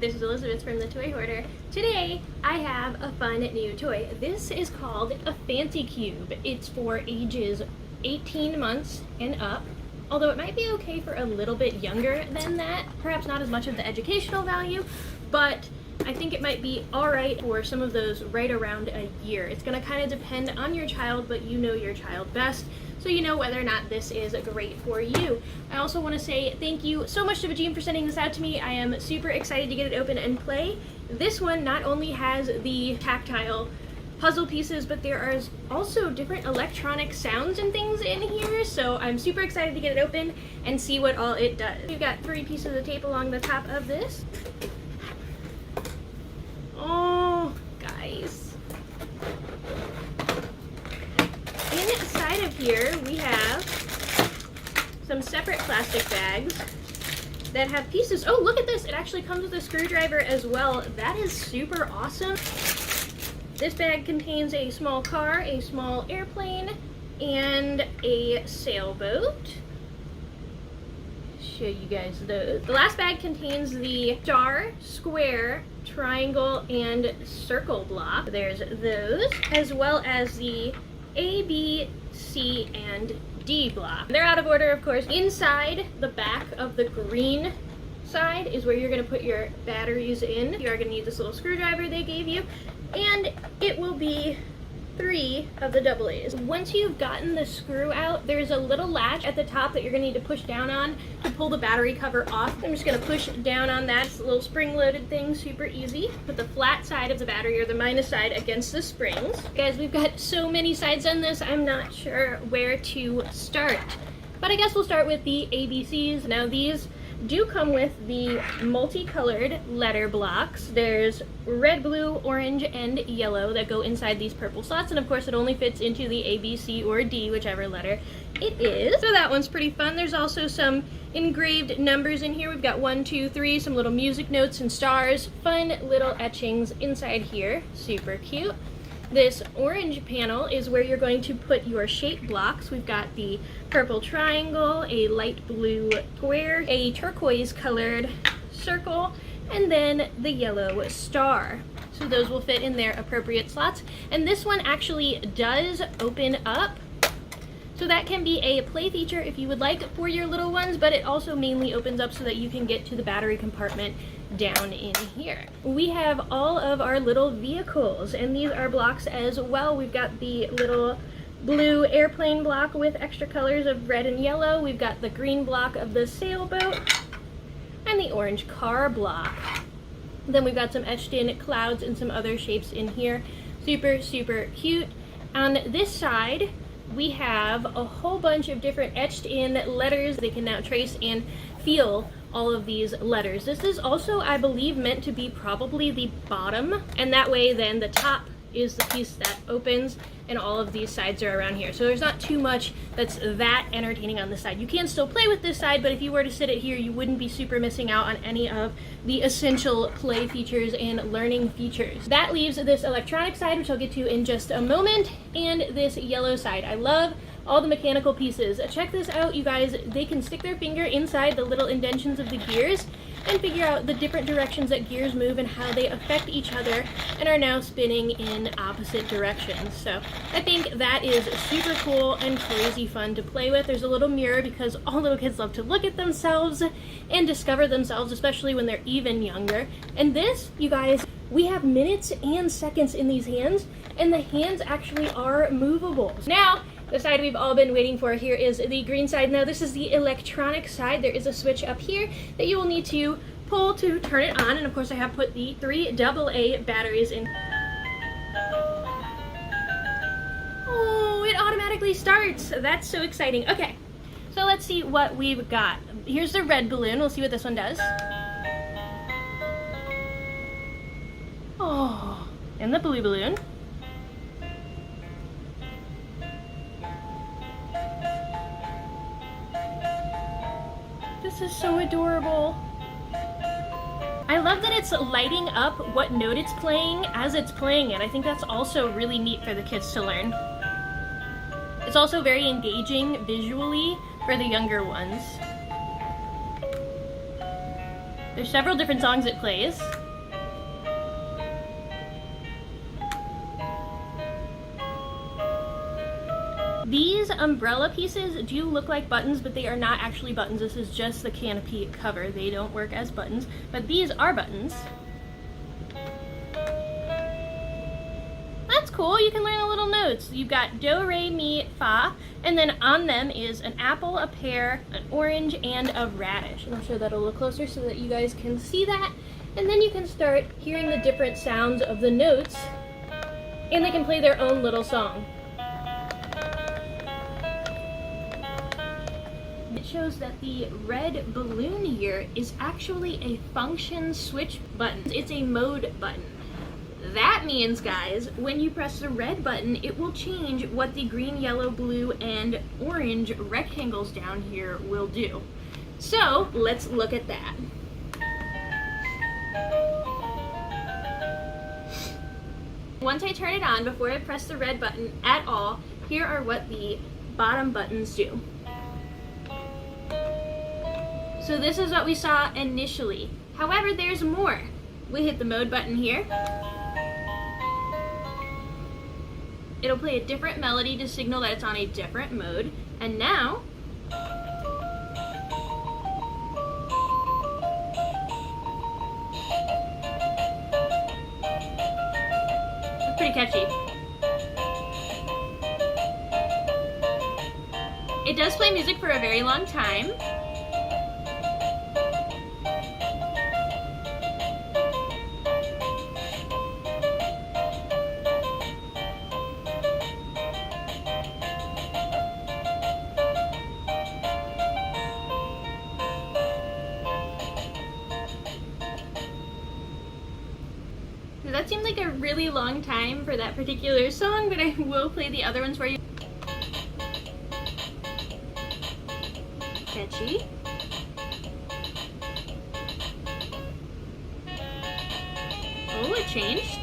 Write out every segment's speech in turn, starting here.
This is Elizabeth from the Toy Hoarder. Today I have a fun new toy. This is called a Fancy Cube. It's for ages 18 months and up, although it might be okay for a little bit younger than that. Perhaps not as much of the educational value, but I think it might be alright for some of those right around a year. It's going to kind of depend on your child, but you know your child best, so you know whether or not this is great for you. I also want to say thank you so much to Vagine for sending this out to me. I am super excited to get it open and play. This one not only has the tactile puzzle pieces, but there are also different electronic sounds and things in here, so I'm super excited to get it open and see what all it does. We've got 3 pieces of tape along the top of this. Oh, guys. Inside of here, we have some separate plastic bags that have pieces. Oh, look at this. It actually comes with a screwdriver as well. That is super awesome. This bag contains a small car, a small airplane, and a sailboat. Show you guys those. The last bag contains the star, square, triangle, and circle block. There's those, as well as the A, B, C, and D block. They're out of order, of course. Inside the back of the green side is where you're going to put your batteries in. You are going to need this little screwdriver they gave you, and it will be 3 of the AA's. Once you've gotten the screw out, there's a little latch at the top that you're going to need to push down on to pull the battery cover off. I'm just going to push down on that. It's a little spring-loaded thing, super easy. Put the flat side of the battery, or the minus side, against the springs. Guys, we've got so many sides on this, I'm not sure where to start. But I guess we'll start with the ABCs. Now these do come with the multicolored letter blocks. There's red, blue, orange, and yellow that go inside these purple slots, and of course it only fits into the A, B, C, or D, whichever letter it is. So that one's pretty fun. There's also some engraved numbers in here. We've got 1, 2, 3, some little music notes and stars, fun little etchings inside here. Super cute. This orange panel is where you're going to put your shape blocks. We've got the purple triangle, a light blue square, a turquoise colored circle, and then the yellow star. So those will fit in their appropriate slots. And this one actually does open up. So that can be a play feature if you would like for your little ones, but it also mainly opens up so that you can get to the battery compartment down in here. We have all of our little vehicles, and these are blocks as well. We've got the little blue airplane block with extra colors of red and yellow. We've got the green block of the sailboat and the orange car block. Then we've got some etched in clouds and some other shapes in here. Super, super cute. On this side, we have a whole bunch of different etched in letters. They can now trace and feel all of these letters. This is also, I believe, meant to be probably the bottom, and that way then the top is the piece that opens, and all of these sides are around here. So there's not too much that's that entertaining on this side. You can still play with this side, but if you were to sit it here, you wouldn't be super missing out on any of the essential play features and learning features. That leaves this electronic side, which I'll get to in just a moment, and this yellow side. I love all the mechanical pieces. Check this out, you guys. They can stick their finger inside the little indentions of the gears and figure out the different directions that gears move and how they affect each other, and are now spinning in opposite directions. So I think that is super cool and crazy fun to play with. There's a little mirror because all little kids love to look at themselves and discover themselves, especially when they're even younger. And this, you guys, we have minutes and seconds in these hands, and the hands actually are movable. Now, the side we've all been waiting for here is the green side. Now this is the electronic side. There is a switch up here that you will need to pull to turn it on, and of course I have put the 3 AA batteries in. Oh, it automatically starts. That's so exciting. Okay, so let's see what we've got. Here's the red balloon. We'll see what this one does. Oh, and the blue balloon. This is so adorable. I love that it's lighting up what note it's playing as it's playing it. I think that's also really neat for the kids to learn. It's also very engaging visually for the younger ones. There's several different songs it plays. These umbrella pieces do look like buttons, but they are not actually buttons. This is just the canopy cover. They don't work as buttons, but these are buttons. That's cool. You can learn the little notes. You've got do, re, mi, fa, and then on them is an apple, a pear, an orange, and a radish. And I'll show that a little closer so that you guys can see that. And then you can start hearing the different sounds of the notes, and they can play their own little song. It shows that the red balloon here is actually a function switch button. It's a mode button. That means, guys, when you press the red button, it will change what the green, yellow, blue, and orange rectangles down here will do. So, let's look at that. Once I turn it on, before I press the red button at all, here are what the bottom buttons do. So this is what we saw initially. However, there's more. We hit the mode button here. It'll play a different melody to signal that it's on a different mode. And now, it's pretty catchy. It does play music for a very long time. That seemed like a really long time for that particular song, but I will play the other ones for you. Catchy. Oh, it changed.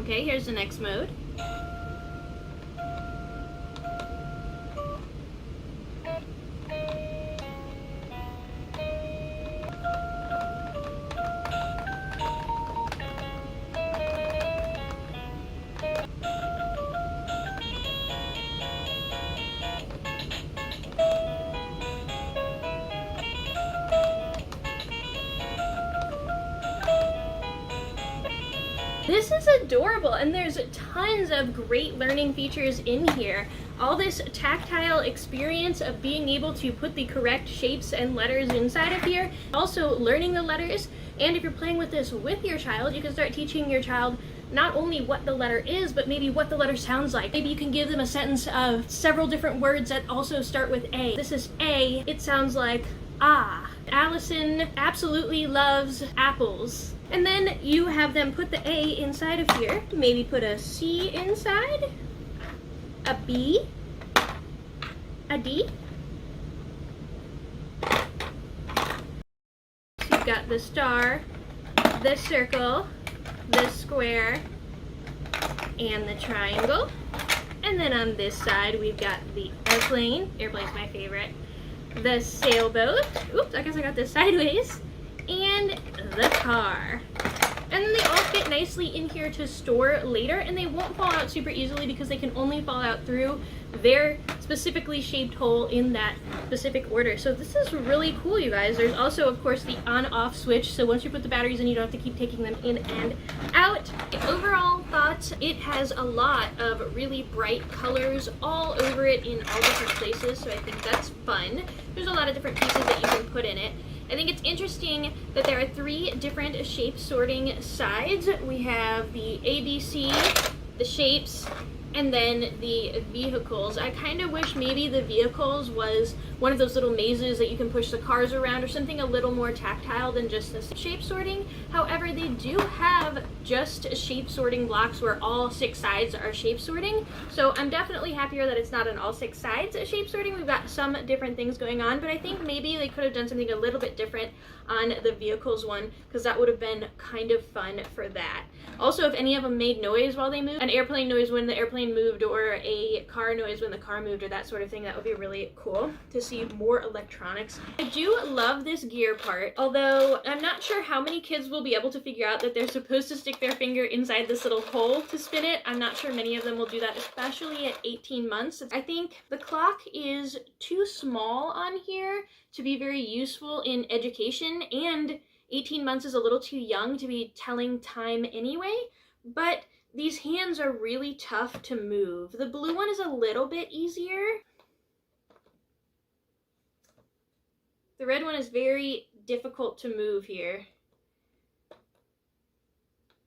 Okay, here's the next mode. This is adorable, and there's tons of great learning features in here. All this tactile experience of being able to put the correct shapes and letters inside of here. Also learning the letters, and if you're playing with this with your child, you can start teaching your child not only what the letter is, but maybe what the letter sounds like. Maybe you can give them a sentence of several different words that also start with A. This is A, it sounds like ah. Allison absolutely loves apples. And then you have them put the A inside of here. Maybe put a C inside, a B, a D. So you've got the star, the circle, the square, and the triangle. And then on this side we've got the airplane. Airplane's my favorite. the sailboat. Oops, I guess I got this sideways. And the car. And then they all fit nicely in here to store later, and they won't fall out super easily because they can only fall out through their specifically shaped hole in that specific order. So this is really cool, you guys. There's also, of course, the on-off switch, so once you put the batteries in, you don't have to keep taking them in and out. The overall thoughts, it has a lot of really bright colors all over it in all different places, so I think that's fun. There's a lot of different pieces that you can put in it. I think it's interesting that there are 3 different shape sorting sides. We have the ABC, the shapes, and then the vehicles. I kind of wish maybe the vehicles was one of those little mazes that you can push the cars around, or something a little more tactile than just the shape sorting. However, they do have just shape sorting blocks where all 6 sides are shape sorting. So I'm definitely happier that it's not on all 6 sides shape sorting. We've got some different things going on, but I think maybe they could have done something a little bit different on the vehicles one, because that would have been kind of fun for that. Also, if any of them made noise while they moved, an airplane noise when the airplane moved, or a car noise when the car moved, or that sort of thing, that would be really cool to see more electronics. I do love this gear part, although I'm not sure how many kids will be able to figure out that they're supposed to stick their finger inside this little hole to spin it. I'm not sure many of them will do that, especially at 18 months. I think the clock is too small on here to be very useful in education, and 18 months is a little too young to be telling time anyway, but these hands are really tough to move. The blue one is a little bit easier. The red one is very difficult to move here.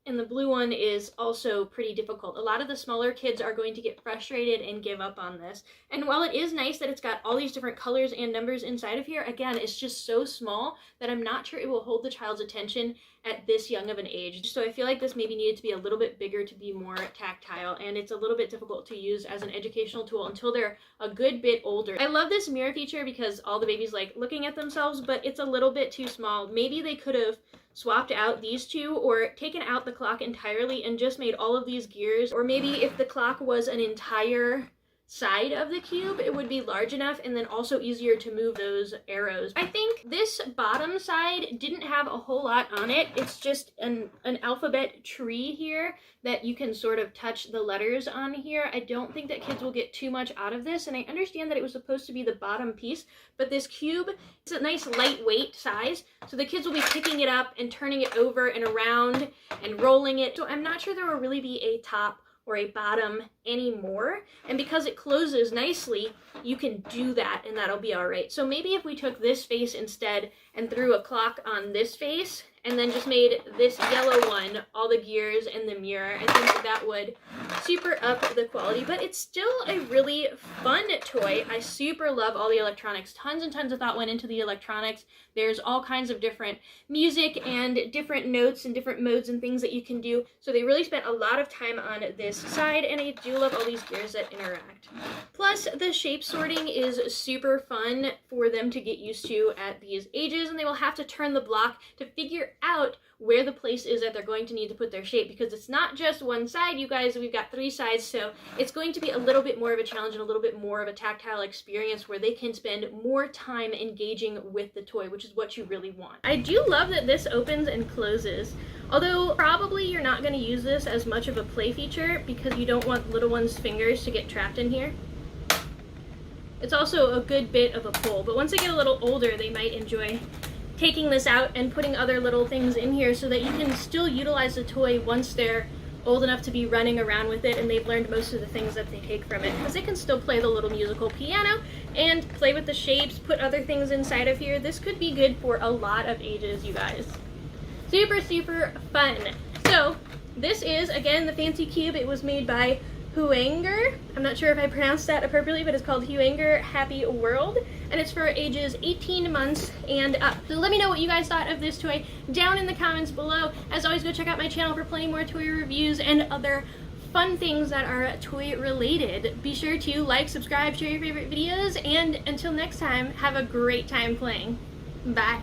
And the blue one is also pretty difficult. A lot of the smaller kids are going to get frustrated and give up on this. And while it is nice that it's got all these different colors and numbers inside of here, again, it's just so small that I'm not sure it will hold the child's attention at this young of an age. So I feel like this maybe needed to be a little bit bigger to be more tactile, and it's a little bit difficult to use as an educational tool until they're a good bit older. I love this mirror feature because all the babies like looking at themselves, but it's a little bit too small. Maybe they could have swapped out these 2, or taken out the clock entirely and just made all of these gears. Or maybe if the clock was an entire side of the cube, it would be large enough and then also easier to move those arrows. I think this bottom side didn't have a whole lot on it. It's just an alphabet tree here that you can sort of touch the letters on here. I don't think that kids will get too much out of this, and I understand that it was supposed to be the bottom piece, but this cube, it's a nice lightweight size, so the kids will be picking it up and turning it over and around and rolling it. So I'm not sure there will really be a top or a bottom anymore, and because it closes nicely, you can do that and that'll be all right. So maybe if we took this face instead and threw a clock on this face, and then just made this yellow one all the gears and the mirror, I think that would super up the quality. But it's still a really fun toy. I super love all the electronics. Tons and tons of thought went into the electronics. There's all kinds of different music and different notes and different modes and things that you can do. So they really spent a lot of time on this side, and I do love all these gears that interact. Plus, the shape sorting is super fun for them to get used to at these ages, and they will have to turn the block to figure out where the place is that they're going to need to put their shape, because it's not just one side, you guys. We've got 3 sides, so it's going to be a little bit more of a challenge and a little bit more of a tactile experience where they can spend more time engaging with the toy, which is what you really want. I do love that this opens and closes, although probably you're not going to use this as much of a play feature because you don't want little ones' fingers to get trapped in here. It's also a good bit of a pull, but once they get a little older, they might enjoy taking this out and putting other little things in here so that you can still utilize the toy once they're old enough to be running around with it and they've learned most of the things that they take from it, because they can still play the little musical piano and play with the shapes, put other things inside of here. This could be good for a lot of ages, you guys. Super, super fun. So this is, again, the Fancy Cube. It was made by Huanger. I'm not sure if I pronounced that appropriately, but it's called Huanger Happy World, and it's for ages 18 months and up. So let me know what you guys thought of this toy down in the comments below. As always, go check out my channel for plenty more toy reviews and other fun things that are toy related. Be sure to like, subscribe, share your favorite videos, and until next time, have a great time playing. Bye.